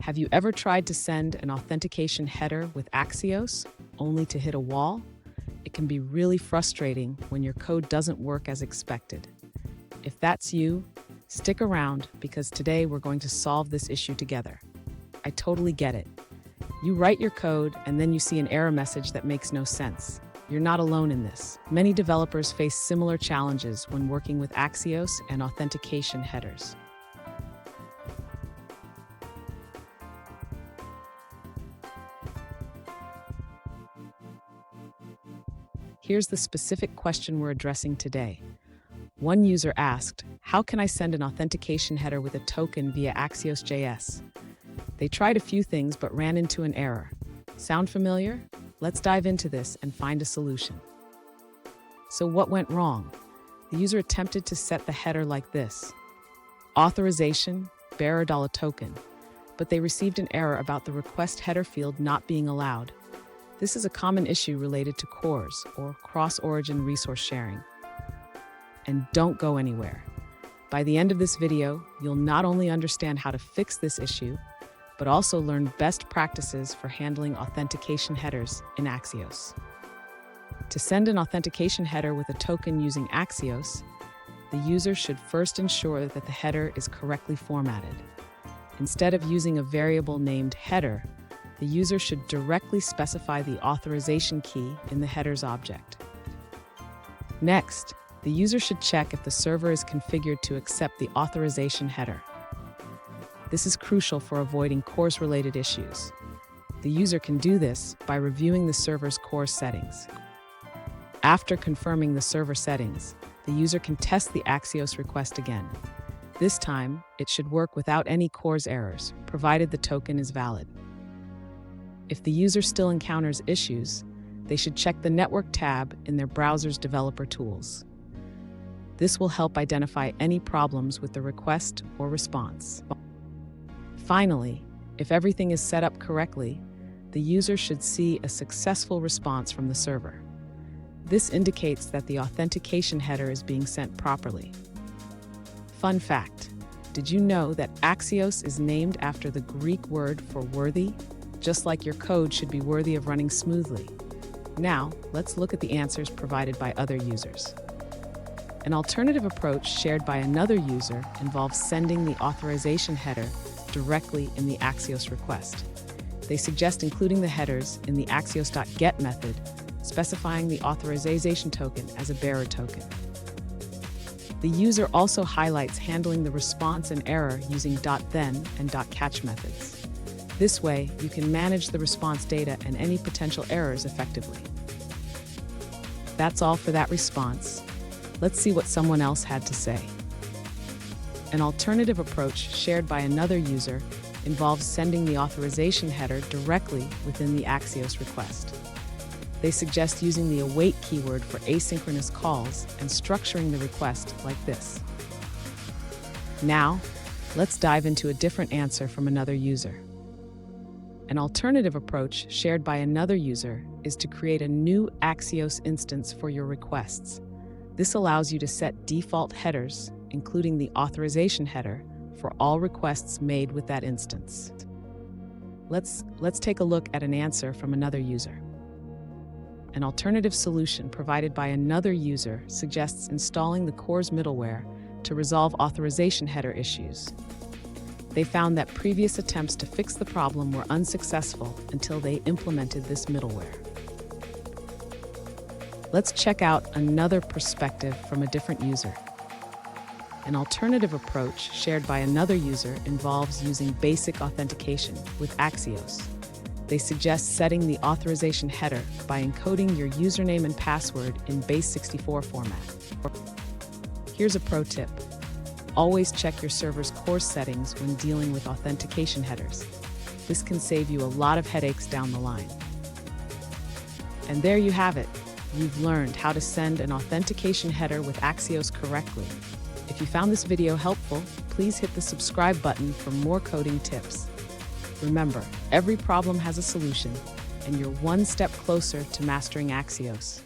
Have you ever tried to send an authentication header with Axios only to hit a wall? It can be really frustrating when your code doesn't work as expected. If that's you, stick around because today we're going to solve this issue together. I totally get it. You write your code and then you see an error message that makes no sense. You're not alone in this. Many developers face similar challenges when working with Axios and authentication headers. Here's the specific question we're addressing today. One user asked, how can I send an authentication header with a token via Axios.js? They tried a few things but ran into an error. Sound familiar? Let's dive into this and find a solution. So what went wrong? The user attempted to set the header like this: Authorization, bearer $token, but they received an error about the request header field not being allowed. This is a common issue related to CORS, or cross-origin resource sharing. And don't go anywhere. By the end of this video, you'll not only understand how to fix this issue, but also learn best practices for handling authentication headers in Axios. To send an authentication header with a token using Axios, the user should first ensure that the header is correctly formatted. Instead of using a variable named header, the user should directly specify the authorization key in the header's object. Next, the user should check if the server is configured to accept the authorization header. This is crucial for avoiding CORS-related issues. The user can do this by reviewing the server's CORS settings. After confirming the server settings, the user can test the Axios request again. This time, it should work without any CORS errors, provided the token is valid. If the user still encounters issues, they should check the Network tab in their browser's developer tools. This will help identify any problems with the request or response. Finally, if everything is set up correctly, the user should see a successful response from the server. This indicates that the authentication header is being sent properly. Fun fact: did you know that Axios is named after the Greek word for worthy? Just like your code should be worthy of running smoothly. Now, let's look at the answers provided by other users. An alternative approach shared by another user involves sending the authorization header directly in the Axios request. They suggest including the headers in the Axios.get method, specifying the authorization token as a bearer token. The user also highlights handling the response and error using .then and .catch methods. This way, you can manage the response data and any potential errors effectively. That's all for that response. Let's see what someone else had to say. An alternative approach shared by another user involves sending the authorization header directly within the Axios request. They suggest using the await keyword for asynchronous calls and structuring the request like this. Now, let's dive into a different answer from another user. An alternative approach shared by another user is to create a new Axios instance for your requests. This allows you to set default headers, including the authorization header, for all requests made with that instance. Let's take a look at an answer from another user. An alternative solution provided by another user suggests installing the CORS middleware to resolve authorization header issues. They found that previous attempts to fix the problem were unsuccessful until they implemented this middleware. Let's check out another perspective from a different user. An alternative approach shared by another user involves using basic authentication with Axios. They suggest setting the authorization header by encoding your username and password in base64 format. Here's a pro tip. Always check your server's CORS settings when dealing with authentication headers. This can save you a lot of headaches down the line. And there you have it. You've learned how to send an authentication header with Axios correctly. If you found this video helpful, please hit the subscribe button for more coding tips. Remember, every problem has a solution, and you're one step closer to mastering Axios.